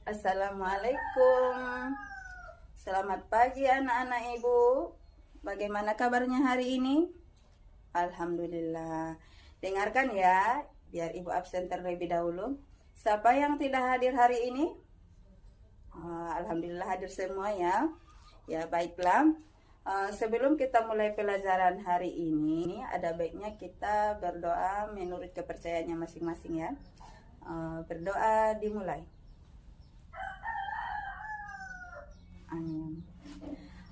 Assalamualaikum. Selamat pagi anak-anak ibu. Bagaimana kabarnya hari ini? Alhamdulillah. Dengarkan ya, biar ibu absen terlebih dahulu. Siapa yang tidak hadir hari ini? Alhamdulillah hadir semua ya. Ya baiklah. Sebelum kita mulai pelajaran hari ini, ada baiknya kita berdoa menurut kepercayaannya masing-masing ya. Berdoa dimulai.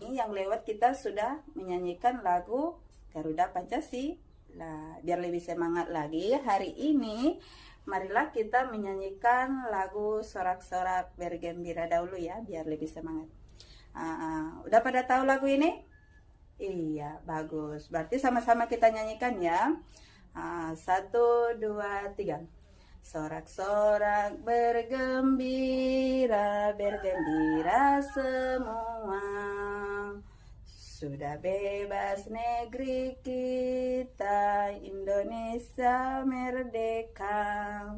Ini yang lewat kita sudah menyanyikan lagu Garuda Pancasila. Biar lebih semangat lagi hari ini, marilah kita menyanyikan lagu Sorak-Sorak Bergembira dahulu ya, biar lebih semangat. Udah pada tahu lagu ini? Iya, bagus. Berarti sama-sama kita nyanyikan ya. 1, 2, 3. Sorak-sorak bergembira, bergembira semua. Sudah bebas negeri kita, Indonesia merdeka.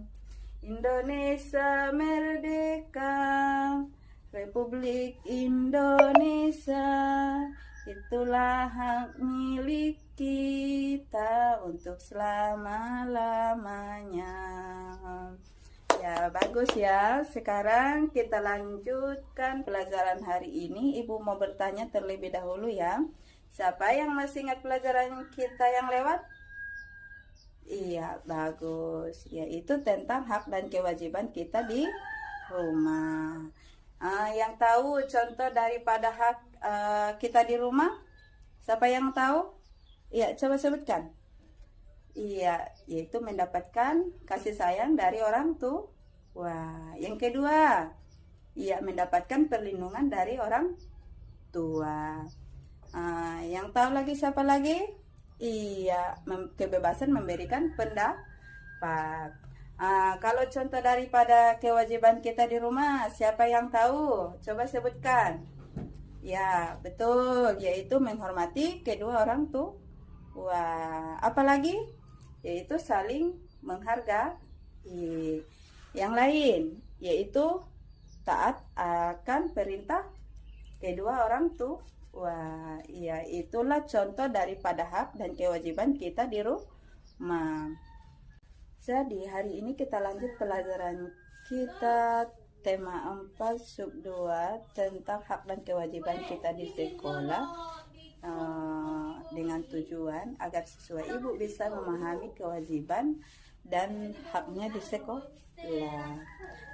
Indonesia merdeka, Republik Indonesia. Itulah hak milik kita untuk selama-lamanya. Ya, bagus ya. Sekarang kita lanjutkan pelajaran hari ini. Ibu mau bertanya terlebih dahulu ya. Siapa yang masih ingat pelajaran kita yang lewat? Iya, bagus. Yaitu tentang hak dan kewajiban kita di rumah. Yang tahu contoh daripada hak kita di rumah? Siapa yang tahu? Iya, coba sebutkan. Iya, yaitu mendapatkan kasih sayang dari orang tua. Yang kedua, iya, mendapatkan perlindungan dari orang tua. Yang tahu lagi siapa lagi? Iya, kebebasan memberikan pendapat. Kalau contoh daripada kewajiban kita di rumah, siapa yang tahu? Coba sebutkan. Ya, betul, yaitu menghormati kedua orang tua. Apalagi? Yaitu saling menghargai. Yang lain, yaitu taat akan perintah kedua orang tua. Ya, itulah contoh daripada hak dan kewajiban kita di rumah. Jadi hari ini kita lanjut pelajaran kita tema 4 sub 2 tentang hak dan kewajiban kita di sekolah, dengan tujuan agar siswa ibu bisa memahami kewajiban dan haknya di sekolah.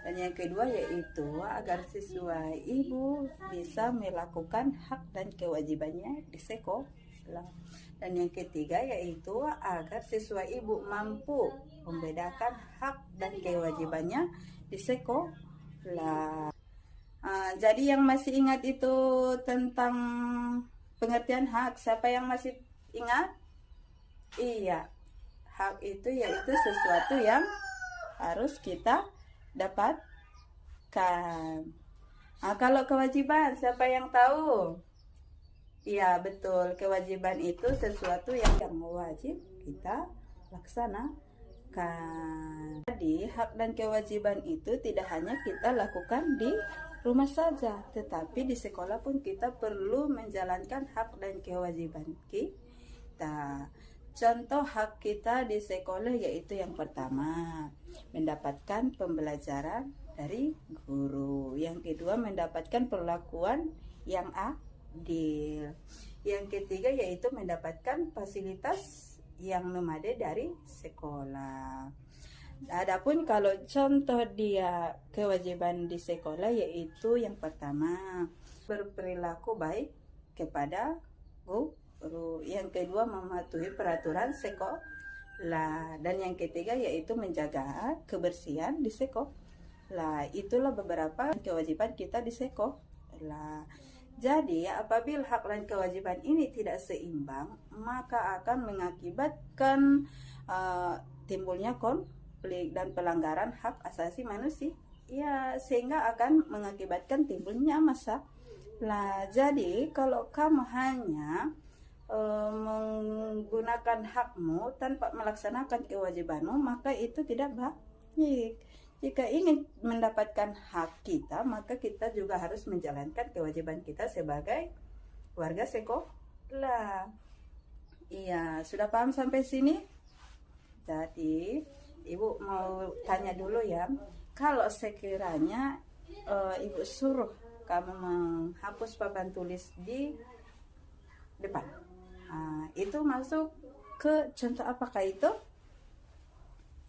Dan yang kedua yaitu agar siswa ibu bisa melakukan hak dan kewajibannya di sekolah. Dan yang ketiga yaitu agar siswa ibu mampu membedakan hak dan kewajibannya di sekolah. Jadi yang masih ingat itu tentang pengertian hak, siapa yang masih ingat? Iya, hak itu yaitu sesuatu yang harus kita dapatkan. Kalau kewajiban, siapa yang tahu? Iya, betul. Kewajiban itu sesuatu yang wajib kita laksanakan. Jadi, hak dan kewajiban itu tidak hanya kita lakukan di rumah saja, tetapi di sekolah pun kita perlu menjalankan hak dan kewajiban kita. Contoh hak kita di sekolah yaitu yang pertama, mendapatkan pembelajaran dari guru. Yang kedua, mendapatkan perlakuan yang adil. Yang ketiga yaitu mendapatkan fasilitas yang memadai dari sekolah. Adapun kalau contoh dia kewajiban di sekolah yaitu yang pertama, berperilaku baik kepada guru. Yang kedua, mematuhi peraturan sekolah. Dan yang ketiga yaitu menjaga kebersihan di sekolah. Itulah beberapa kewajiban kita di sekolah. Jadi apabila hak dan kewajiban ini tidak seimbang, maka akan mengakibatkan timbulnya konflik dan pelanggaran hak asasi manusia. Ya, sehingga akan mengakibatkan timbulnya masalah. Jadi kalau kamu hanya menggunakan hakmu tanpa melaksanakan kewajibanmu, maka itu tidak baik. jika ingin mendapatkan hak kita, maka kita juga harus menjalankan kewajiban kita sebagai warga sekolah. Iya, sudah paham sampai sini? Jadi, Ibu mau tanya dulu ya, kalau sekiranya Ibu suruh kamu menghapus papan tulis di depan, itu masuk ke contoh apakah itu?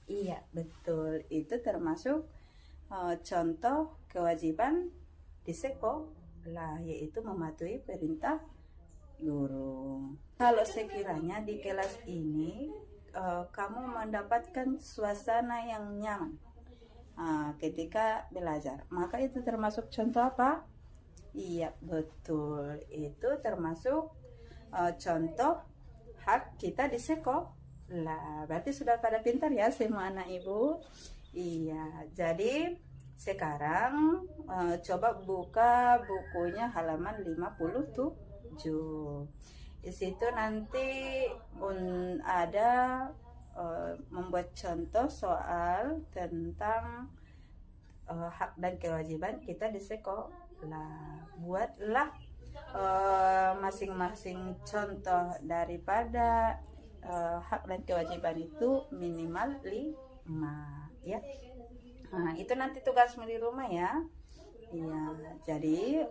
Iya, betul. Itu termasuk contoh kewajiban di sekolah, yaitu mematuhi perintah guru. Kalau sekiranya di kelas ini kamu mendapatkan suasana yang nyaman ketika belajar, maka itu termasuk contoh apa? Iya, betul. Itu termasuk contoh hak kita di sekolah. Berarti sudah pada pintar ya semua anak ibu. Iya, jadi sekarang coba buka bukunya halaman 57. Di situ nanti ada membuat contoh soal tentang hak dan kewajiban kita di sekolah. Buatlah masing-masing contoh daripada hak dan kewajiban itu minimal 5 ya. Itu nanti tugasmu di rumah ya. Iya, jadi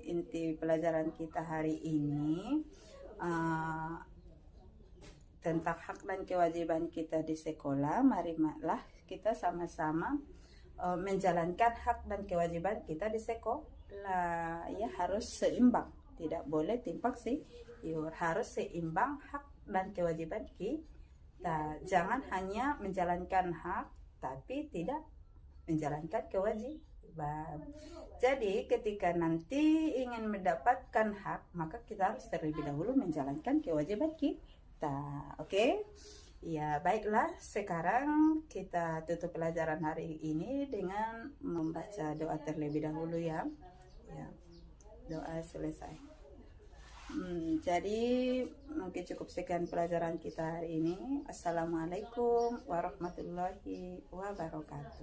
inti pelajaran kita hari ini tentang hak dan kewajiban kita di sekolah. Marilah kita sama-sama menjalankan hak dan kewajiban kita di sekolah. Ya, harus seimbang, tidak boleh timpang siur, harus seimbang hak dan kewajiban kita. Jangan hanya menjalankan hak tapi tidak menjalankan kewajiban. Jadi ketika nanti ingin mendapatkan hak, maka kita harus terlebih dahulu menjalankan kewajiban kita. Oke? Ya, baiklah. Sekarang kita tutup pelajaran hari ini dengan membaca doa terlebih dahulu ya. Ya, doa selesai. Jadi mungkin cukup sekian pelajaran kita hari ini. Assalamualaikum warahmatullahi wabarakatuh.